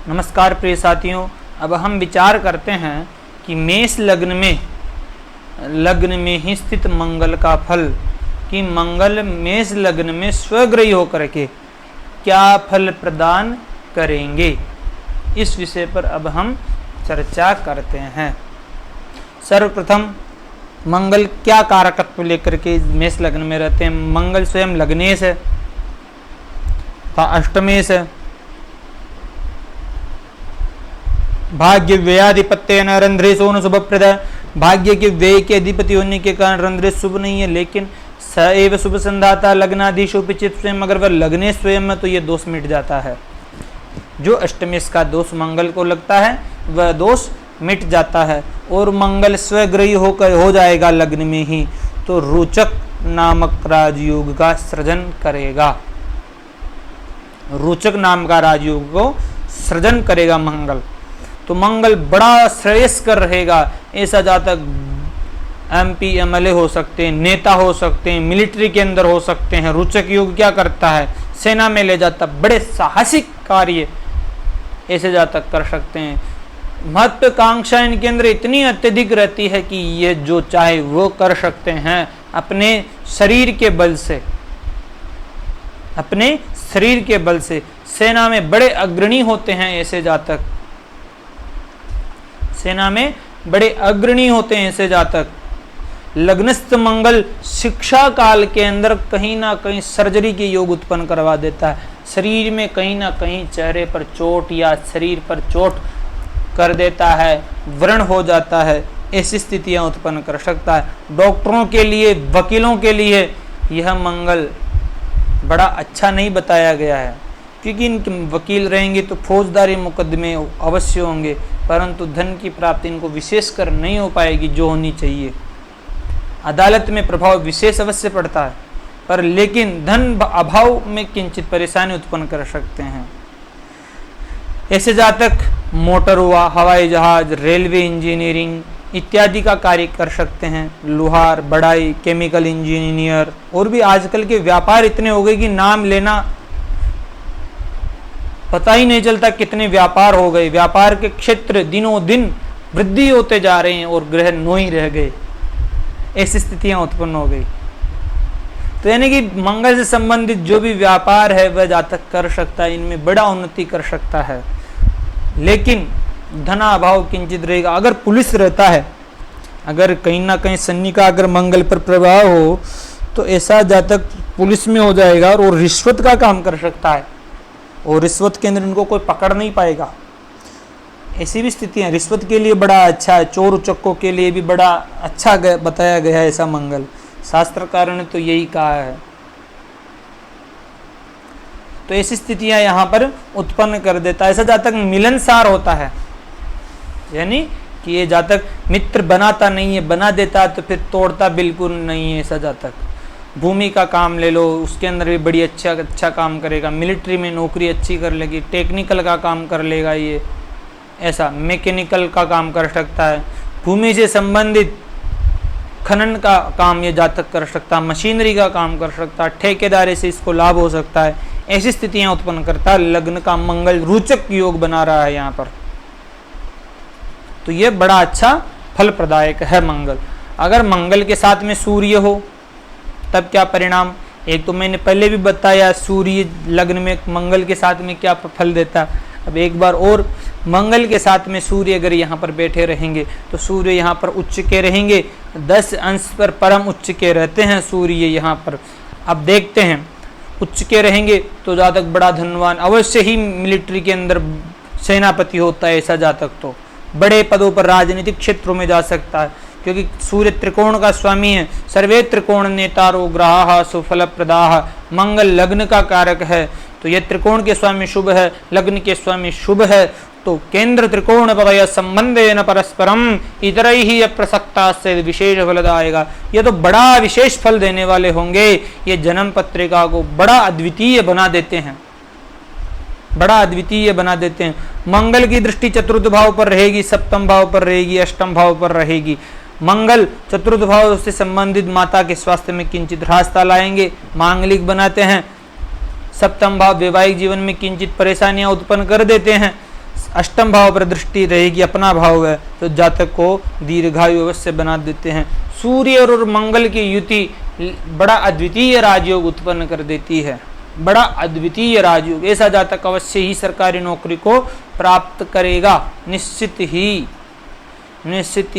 नमस्कार प्रिय साथियों, अब हम विचार करते हैं कि मेष लग्न में ही स्थित मंगल का फल, कि मंगल मेष लग्न में स्वग्रही होकर के क्या फल प्रदान करेंगे। इस विषय पर अब हम चर्चा करते हैं। सर्वप्रथम मंगल क्या कारकत्व लेकर के मेष लग्न में रहते हैं। मंगल स्वयं लग्नेश है, अष्टमेश है, भाग्य व्ययाधिपत्य न रंध्रेश होना शुभ प्रद। भाग्य के व्यय के अधिपति होने के कारण रंध्रेश शुभ नहीं है, लेकिन स एव शुभ संधाता लग्नाधीश उपिचित स्वयं, अगर वह लग्ने स्वयं में तो ये दोष मिट जाता है। जो अष्टमेश का दोष मंगल को लगता है वह दोष मिट जाता है और मंगल स्वग्रही होकर हो जाएगा लग्न में ही, तो रोचक नामक राजयोग का सृजन करेगा। रोचक नाम का राजयोग को सृजन करेगा मंगल। तो मंगल बड़ा श्रेयस्कर रहेगा। ऐसा जातक MP MLA हो सकते हैं, नेता हो सकते हैं, मिलिट्री के अंदर हो सकते हैं। रोचक योग क्या करता है, सेना में ले जाता, बड़े साहसिक कार्य ऐसे जातक कर सकते हैं। महत्वाकांक्षा इनके अंदर इतनी अत्यधिक रहती है कि ये जो चाहे वो कर सकते हैं अपने शरीर के बल से, अपने शरीर के बल से। सेना में बड़े अग्रणी होते हैं ऐसे जातक, सेना में बड़े अग्रणी होते हैं ऐसे जातक। लग्नस्थ मंगल शिक्षा काल के अंदर कहीं ना कहीं सर्जरी के योग उत्पन्न करवा देता है। शरीर में कहीं ना कहीं चेहरे पर चोट या शरीर पर चोट कर देता है, व्रण हो जाता है, ऐसी स्थितियां उत्पन्न कर सकता है। डॉक्टरों के लिए, वकीलों के लिए यह मंगल बड़ा अच्छा नहीं बताया गया है, क्योंकि इनके वकील रहेंगे तो फौजदारी मुकदमे अवश्य होंगे, परंतु धन की प्राप्ति इनको विशेषकर नहीं हो पाएगी जो होनी चाहिए। अदालत में प्रभाव विशेष अवश्य पड़ता है, पर लेकिन धन अभाव में किंचित परेशानी उत्पन्न कर सकते हैं। ऐसे जातक मोटर हुआ, हवाई जहाज, रेलवे इंजीनियरिंग इत्यादि का कार्य कर सकते हैं। लोहार, बढ़ाई, केमिकल इंजीनियर, और भी आजकल के व्यापार इतने हो गए कि नाम लेना पता ही नहीं चलता कितने व्यापार हो गए। व्यापार के क्षेत्र दिनों दिन वृद्धि होते जा रहे हैं और ग्रह 9 ही रह गए, ऐसी स्थितियां उत्पन्न हो गई। तो यानी कि मंगल से संबंधित जो भी व्यापार है वह जातक कर सकता है, इनमें बड़ा उन्नति कर सकता है, लेकिन धनाभाव किंचित रहेगा। अगर पुलिस रहता है, अगर कहीं ना कहीं शनि का अगर मंगल पर प्रभाव हो तो ऐसा जातक पुलिस में हो जाएगा और रिश्वत का काम कर सकता है, और रिश्वत के अंदर इनको कोई पकड़ नहीं पाएगा। ऐसी भी स्थितियां रिश्वत के लिए बड़ा अच्छा है, चोर उचक्कों के लिए भी बड़ा अच्छा बताया गया है ऐसा मंगल। शास्त्रकारों ने तो यही कहा है। तो ऐसी स्थितियां यहाँ पर उत्पन्न कर देता है। ऐसा जातक मिलनसार होता है, यानी कि ये जातक मित्र बनाता नहीं है, बना देता तो फिर तोड़ता बिल्कुल नहीं है। ऐसा जातक भूमि का काम ले लो, उसके अंदर भी बड़ी अच्छा काम करेगा। मिलिट्री में नौकरी अच्छी कर लेगी, टेक्निकल का काम कर लेगा, ये ऐसा मैकेनिकल का काम कर सकता है। भूमि से संबंधित खनन का काम ये जातक कर सकता है, मशीनरी का काम कर सकता है, ठेकेदारी से इसको लाभ हो सकता है। ऐसी स्थितियां उत्पन्न करता है। लग्न का मंगल रोचक योग बना रहा है यहाँ पर, तो ये बड़ा अच्छा फल प्रदायक है मंगल। अगर मंगल के साथ में सूर्य हो तब क्या परिणाम, एक तो मैंने पहले भी बताया सूर्य लग्न में मंगल के साथ में क्या फल देता। अब एक बार और, मंगल के साथ में सूर्य अगर यहाँ पर बैठे रहेंगे तो सूर्य यहाँ पर उच्च के रहेंगे, 10 अंश पर परम उच्च के रहते हैं सूर्य यहाँ पर। अब देखते हैं, उच्च के रहेंगे तो जातक बड़ा धनवान, अवश्य ही मिलिट्री के अंदर सेनापति होता है ऐसा जातक, तो बड़े पदों पर राजनीतिक क्षेत्रों में जा सकता है, क्योंकि सूर्य त्रिकोण का स्वामी है। सर्वे त्रिकोण नेतारो ग्रहाः सुफल प्रदाः। मंगल लग्न का कारक है, तो यह त्रिकोण के स्वामी शुभ है, लग्न के स्वामी शुभ है, तो केंद्र त्रिकोण पदय संबंधेन परस्परम इतरैहि अप्रसक्ता से विशेष फलदायेगा। ये तो बड़ा विशेष फल देने वाले होंगे। ये जन्म पत्रिका को बड़ा अद्वितीय बना देते हैं, बड़ा अद्वितीय बना देते हैं। मंगल की दृष्टि चतुर्थ भाव पर रहेगी, सप्तम भाव पर रहेगी, अष्टम भाव पर रहेगी। मंगल चतुर्थ भाव से संबंधित माता के स्वास्थ्य में किंचित ह्रासता लाएंगे, मांगलिक बनाते हैं। सप्तम भाव वैवाहिक जीवन में किंचित परेशानियां उत्पन्न कर देते हैं। अष्टम भाव पर दृष्टि रहेगी, अपना भाव है, तो जातक को दीर्घायु अवश्य बना देते हैं। सूर्य और मंगल की युति बड़ा अद्वितीय राजयोग उत्पन्न कर देती है, बड़ा अद्वितीय राजयोग। ऐसा जातक अवश्य ही सरकारी नौकरी को प्राप्त करेगा, निश्चित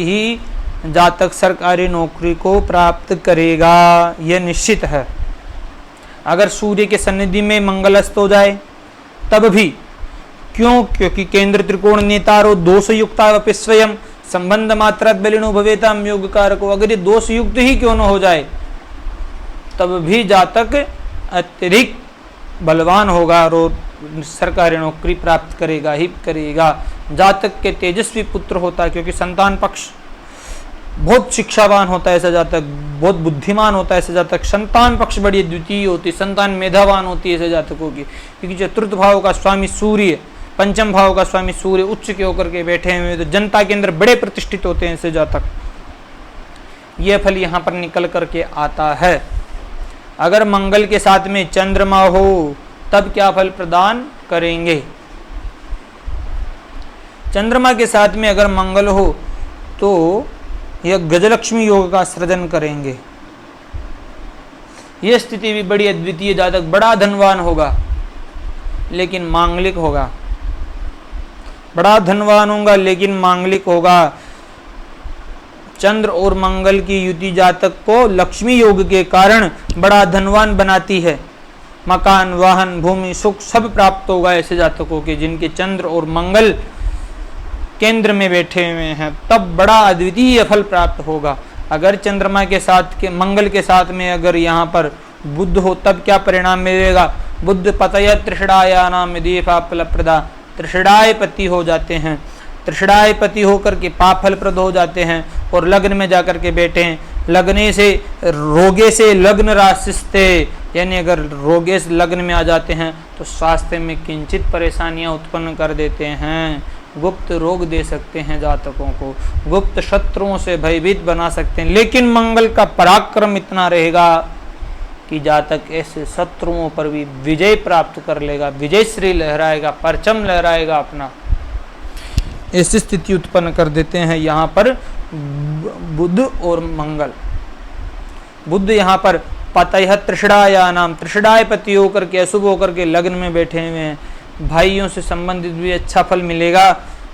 ही जातक सरकारी नौकरी को प्राप्त करेगा, यह निश्चित है। अगर सूर्य के सन्निधि में मंगल अस्त हो जाए तब भी, क्यों? क्योंकि केंद्र त्रिकोण नेतारो दोष युक्ता वपि स्वयं संबंध मात्रा बलिनो भवेताम योग कारको। अगर ये दोष युक्त ही क्यों न हो जाए तब भी जातक अत्यधिक बलवान होगा और सरकारी नौकरी प्राप्त करेगा ही करेगा। जातक के तेजस्वी पुत्र होता है, क्योंकि संतान पक्ष बहुत शिक्षावान होता है ऐसा जातक, बहुत बुद्धिमान होता है ऐसा जातक। संतान पक्ष बड़ी द्वितीय होती, संतान मेधावान होती है ऐसे जातकों की, क्योंकि चतुर्थ भाव का स्वामी सूर्य, पंचम भाव का स्वामी सूर्य उच्च के होकर के बैठे हुए, तो जनता के अंदर बड़े प्रतिष्ठित होते हैं ऐसे जातक। यह फल यहाँ पर निकल करके आता है। अगर मंगल के साथ में चंद्रमा हो तब क्या फल प्रदान करेंगे? चंद्रमा के साथ में अगर मंगल हो तो यह गजलक्ष्मी योग का सृजन करेंगे। यह स्थिति भी बड़ी अद्वितीय, जातक बड़ा धनवान होगा लेकिन मांगलिक होगा, बड़ा धनवान होगा लेकिन मांगलिक होगा। चंद्र और मंगल की युति जातक को लक्ष्मी योग के कारण बड़ा धनवान बनाती है। मकान, वाहन, भूमि, सुख सब प्राप्त होगा ऐसे जातकों के जिनके चंद्र और मंगल केंद्र में बैठे हुए हैं, तब बड़ा अद्वितीय फल प्राप्त होगा। अगर चंद्रमा के साथ के मंगल के साथ में अगर यहाँ पर बुध हो तब क्या परिणाम मिलेगा? बुध पतय त्रिषडाया नाम दीपा फलप्रदा, त्रिषडाय पति हो जाते हैं, त्रिषडाय पति होकर के पाप फलप्रद हो जाते हैं और लग्न में जाकर के बैठे हैं। लगने से रोगे से लग्न राशिस्ते, यानी अगर रोगे से लग्न में आ जाते हैं तो स्वास्थ्य में किंचित परेशानियां उत्पन्न कर देते हैं, गुप्त रोग दे सकते हैं जातकों को, गुप्त शत्रुओं से भयभीत बना सकते हैं। लेकिन मंगल का पराक्रम इतना रहेगा कि जातक ऐसे शत्रुओं पर भी विजय प्राप्त कर लेगा, विजयश्री लहराएगा, परचम लहराएगा अपना। ऐसी स्थिति उत्पन्न कर देते हैं यहाँ पर बुध और मंगल। बुध यहाँ पर पतयः त्रिषडाया नाम, त्रिषडाय पति होकर के अशुभ होकर के लग्न में बैठे हुए हैं। भाइयों से संबंधित भी अच्छा फल मिलेगा।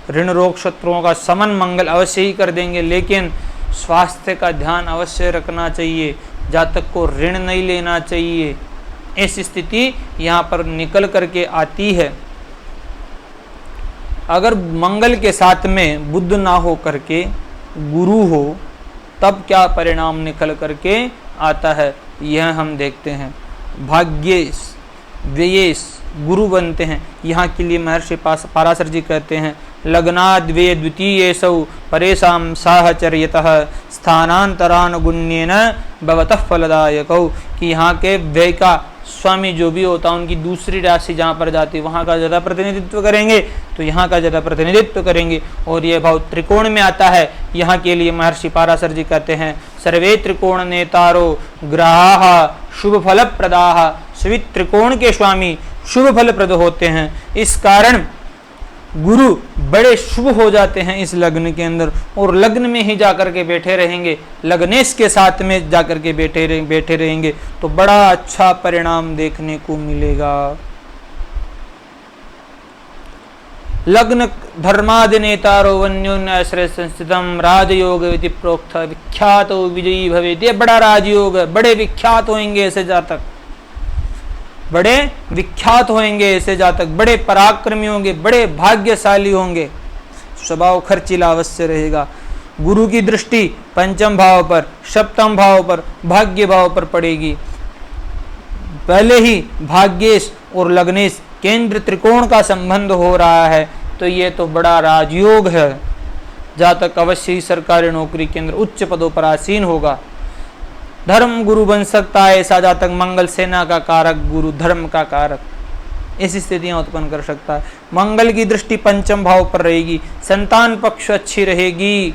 ऋण रोग शत्रुओं का समन मंगल अवश्य ही कर देंगे, लेकिन स्वास्थ्य का ध्यान अवश्य रखना चाहिए, जातक को ऋण नहीं लेना चाहिए। ऐसी स्थिति यहाँ पर निकल करके आती है। अगर मंगल के साथ में बुध ना हो करके गुरु हो तब क्या परिणाम निकल करके आता है, यह हम देखते हैं। भाग्येश व्ययेश गुरु बनते हैं। यहाँ के लिए महर्षि पाराशर जी कहते हैं, लग्नाद् व्यय द्वितीयेषु परेषां साहचर्यतः स्थानांतरानुगुण्येन भवतः फलदायकौ, कि यहाँ के व्यय का स्वामी जो भी होता है उनकी दूसरी राशि जहाँ पर जाती है वहाँ का ज़्यादा प्रतिनिधित्व करेंगे, तो यहाँ का ज़्यादा प्रतिनिधित्व करेंगे। और ये भाव त्रिकोण में आता है। यहाँ के लिए महर्षि पाराशर जी कहते हैं, सर्वे त्रिकोण नेतारो ग्रहाः शुभ फल प्रदाः, सभी त्रिकोण के स्वामी शुभ फल प्रद होते हैं। इस कारण गुरु बड़े शुभ हो जाते हैं इस लग्न के अंदर, और लग्न में ही जाकर के बैठे रहेंगे, लग्नेश के साथ में जाकर के बैठे रहेंगे तो बड़ा अच्छा परिणाम देखने को मिलेगा। लग्न धर्मादि नेतारो वन्योन्याश्रय संस्थितम राजयोग इति प्रोक्त विख्यात विजयी भवेत्। ये बड़ा राजयोग है, बड़े विख्यात होंगे ऐसे जातक, बड़े विख्यात होंगे ऐसे जातक, बड़े पराक्रमी होंगे, बड़े भाग्यशाली होंगे। स्वभाव खर्चीला अवश्य रहेगा। गुरु की दृष्टि पंचम भाव पर, सप्तम भाव पर, भाग्य भाव पर पड़ेगी। पहले ही भाग्येश और लग्नेश केंद्र त्रिकोण का संबंध हो रहा है, तो ये तो बड़ा राजयोग है। जातक अवश्य ही सरकारी नौकरी के अंदर उच्च पदों पर आसीन होगा। धर्म गुरु बन सकता है ऐसा जातक, मंगल सेना का कारक, गुरु धर्म का कारक, ऐसी स्थितियां उत्पन्न कर सकता है। मंगल की दृष्टि पंचम भाव पर रहेगी, संतान पक्ष अच्छी रहेगी,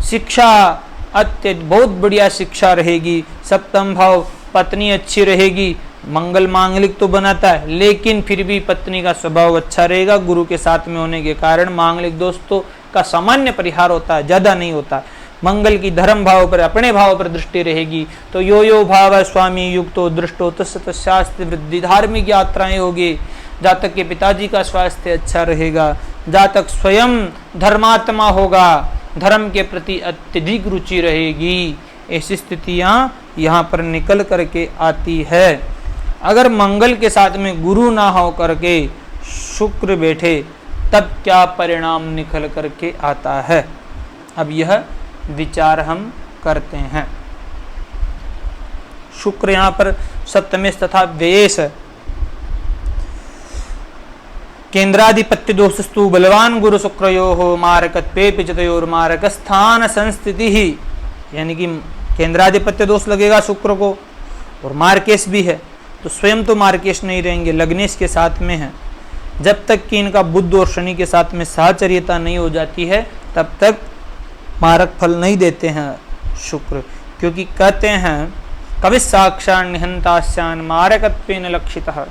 शिक्षा बहुत बढ़िया शिक्षा रहेगी। सप्तम भाव पत्नी अच्छी रहेगी, मंगल मांगलिक तो बनाता है, लेकिन फिर भी पत्नी का स्वभाव अच्छा रहेगा। गुरु के साथ में होने के कारण मांगलिक दोस्तों का सामान्य परिहार होता है, ज्यादा नहीं होता। मंगल की धर्म भाव पर, अपने भाव पर दृष्टि रहेगी। तो यो यो भाव स्वामी युक्तो दृष्टो तस्य शास्त्र वृद्धि, धार्मिक यात्राएं होगी। जातक के पिताजी का स्वास्थ्य अच्छा रहेगा। जातक स्वयं धर्मात्मा होगा, धर्म के प्रति अत्यधिक रुचि रहेगी। ऐसी स्थितियां यहाँ पर निकल करके आती है। अगर मंगल के साथ में गुरु ना हो करके शुक्र बैठे, तब क्या परिणाम निकल करके आता है, अब यह विचार हम करते हैं। शुक्र यहाँ पर सप्तमेश तथा व्ययेश, केंद्राधिपत्य दोषस्तु बलवान गुरु शुक्रयोः मारकत्वे पिचतयोर मारक स्थान संस्थिति ही, यानी कि केंद्राधिपत्य दोष लगेगा शुक्र को, और मार्केश भी है। तो स्वयं तो मार्केश नहीं रहेंगे, लग्नेश के साथ में है। जब तक कि इनका बुध और शनि के साथ में साहचर्यता नहीं हो जाती है, तब तक मारक फल नहीं देते हैं शुक्र। क्योंकि कहते हैं कवि साक्षान निहंतास्यान मारकत्वेन लक्षितः,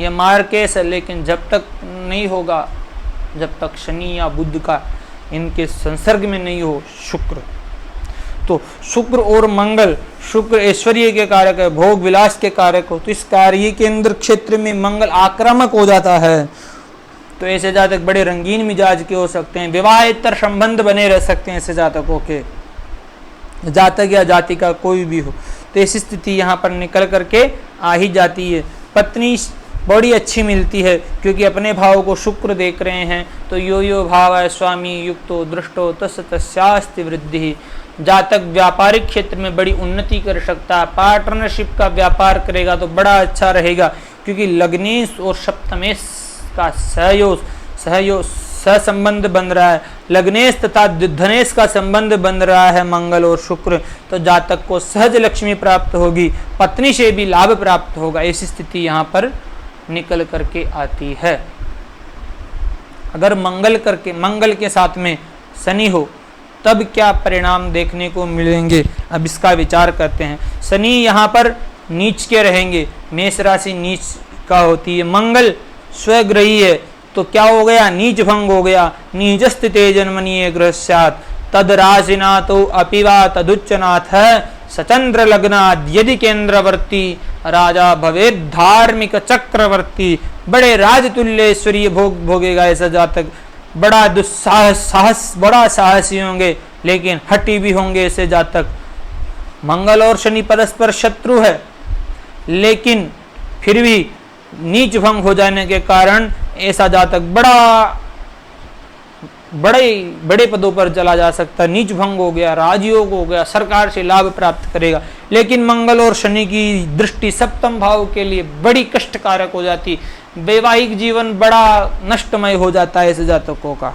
यह मार्केश है, लेकिन जब तक नहीं होगा, जब तक शनि या बुध का इनके संसर्ग में नहीं हो शुक्र। तो शुक्र और मंगल, शुक्र ऐश्वर्य के कारक है, भोग विलास के कारक हो, तो इस कार्य केंद्र क्षेत्र में मंगल आक्रामक हो जाता है। तो ऐसे जातक बड़े रंगीन मिजाज के हो सकते हैं, विवाहेतर संबंध बने रह सकते हैं ऐसे जातकों के, जातक या जाति का कोई भी हो। तो ऐसी स्थिति यहाँ पर निकल करके आ ही जाती है। पत्नी बड़ी अच्छी मिलती है, क्योंकि अपने भाव को शुक्र देख रहे हैं। तो यो यो भाव है स्वामी युक्तो दृष्टो तस्य तस्यास्ति वृद्धि, जातक व्यापारिक क्षेत्र में बड़ी उन्नति कर सकता है। पार्टनरशिप का व्यापार करेगा तो बड़ा अच्छा रहेगा, क्योंकि लग्नेश और सप्तमेश का सहयोग सहसंबंध बन रहा है। लग्नेश तथा धनेश का संबंध बन रहा है मंगल और शुक्र। तो जातक को सहज लक्ष्मी प्राप्त होगी, पत्नी से भी लाभ प्राप्त होगा। ऐसी स्थिति यहाँ पर निकल करके आती है। अगर मंगल के साथ में शनि हो, तब क्या परिणाम देखने को मिलेंगे, अब इसका विचार करते हैं। शनि यहाँ पर नीच के रहेंगे, मेष राशि नीच का होती है। मंगल स्वग्रही है, तो क्या हो गया, नीच भंग हो गया। नीचस्थिते जन्मनीय गृहस्यात् तद राशिना तो अपिवा तदुच्चनाथ सचंद्र लग्नाद यदि केंद्रवर्ती राजा भवे धार्मिक चक्रवर्ती, बड़े राजतुल्य ऐश्वर्य भोग भोगेगा ऐसा जातक। बड़ा दुस्साहस बड़ा साहसी होंगे, लेकिन हटी भी होंगे ऐसे जातक। मंगल और शनि परस्पर शत्रु है, लेकिन फिर भी नीच भंग हो जाने के कारण ऐसा जातक बड़े पदों पर चला जा सकता है। नीच भंग हो गया, राजयोग हो गया, सरकार से लाभ प्राप्त करेगा। लेकिन मंगल और शनि की दृष्टि सप्तम भाव के लिए बड़ी कष्टकारक हो जाती, वैवाहिक जीवन बड़ा नष्टमय हो जाता है ऐसे जातकों का।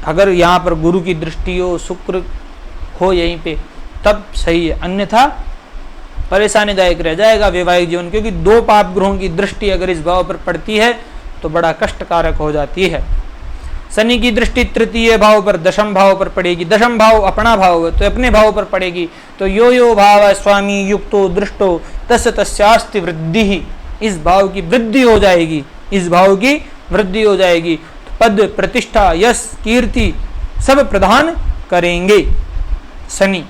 अगर यहाँ पर गुरु की दृष्टि हो, शुक्र हो यहीं पे, तब सही है, अन्यथा परेशानीदायक रह जाएगा वैवाहिक जीवन। क्योंकि दो पाप ग्रहों की दृष्टि अगर इस भाव पर पड़ती है तो बड़ा कष्टकारक हो जाती है। शनि की दृष्टि तृतीय भाव पर, दशम भाव पर पड़ेगी। दशम भाव अपना भाव है, तो अपने भाव पर पड़ेगी। तो यो यो भाव स्वामी युक्तो दृष्टो तस्य तस्यास्ति वृद्धि ही, इस भाव की वृद्धि हो जाएगी, इस भाव की वृद्धि हो जाएगी। पद प्रतिष्ठा यश कीर्ति सब प्रदान करेंगे शनि,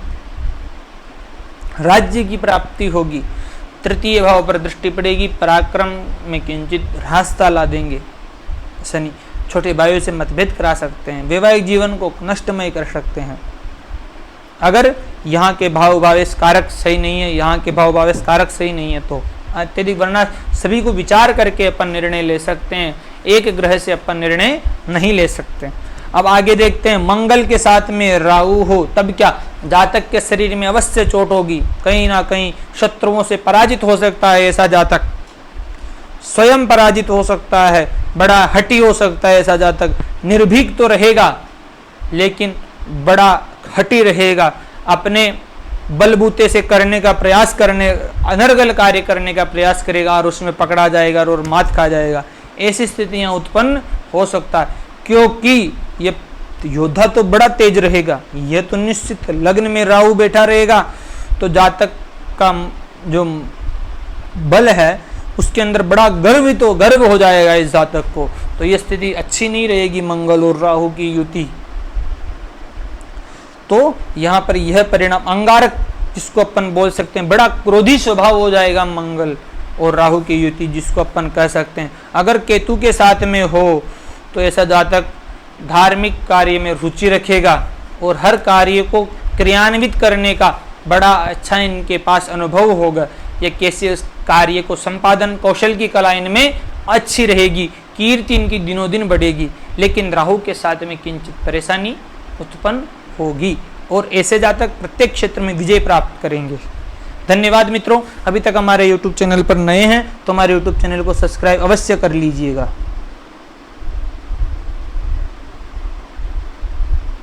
राज्य की प्राप्ति होगी। तृतीय भाव पर दृष्टि पड़ेगी, पराक्रम में किंचित ह्रासता ला देंगे शनि। छोटे भाइयों से मतभेद करा सकते हैं, वैवाहिक जीवन को नष्टमय कर सकते हैं। अगर यहाँ के भाव भावेश कारक सही नहीं है, यहाँ के भाव भावेश कारक सही नहीं है, तो अत्यधिक, वरना सभी को विचार करके अपन निर्णय ले सकते हैं, एक ग्रह से अपन निर्णय नहीं ले सकते। अब आगे देखते हैं, मंगल के साथ में राहु हो तब क्या, जातक के शरीर में अवश्य चोट होगी, कहीं ना कहीं शत्रुओं से पराजित हो सकता है ऐसा जातक, स्वयं पराजित हो सकता है, बड़ा हठी हो सकता है ऐसा जातक। निर्भीक तो रहेगा, लेकिन बड़ा हठी रहेगा, अपने बलबूते से करने का प्रयास करने, अनर्गल कार्य करने का प्रयास करेगा और उसमें पकड़ा जाएगा और मात खा जाएगा। ऐसी स्थितियां उत्पन्न हो सकता है, क्योंकि ये योद्धा तो बड़ा तेज रहेगा, यह तो निश्चित। लग्न में राहु बैठा रहेगा तो जातक का जो बल है उसके अंदर बड़ा गर्व हो जाएगा इस जातक को। तो ये स्थिति अच्छी नहीं रहेगी मंगल और राहु की युति। तो यहाँ पर यह परिणाम अंगारक जिसको अपन बोल सकते हैं, बड़ा क्रोधी स्वभाव हो जाएगा मंगल और राहु की युति जिसको अपन कह सकते हैं। अगर केतु के साथ में हो तो ऐसा जातक धार्मिक कार्य में रुचि रखेगा और हर कार्य को क्रियान्वित करने का बड़ा अच्छा इनके पास अनुभव होगा। ये कैसे उस कार्य को संपादन कौशल की कला इनमें अच्छी रहेगी, कीर्ति इनकी दिनों दिन बढ़ेगी। लेकिन राहु के साथ में किंचित परेशानी उत्पन्न होगी और ऐसे जातक प्रत्येक क्षेत्र में विजय प्राप्त करेंगे। धन्यवाद मित्रों, अभी तक हमारे YouTube चैनल पर नए हैं तो हमारे YouTube चैनल को सब्सक्राइब अवश्य कर लीजिएगा।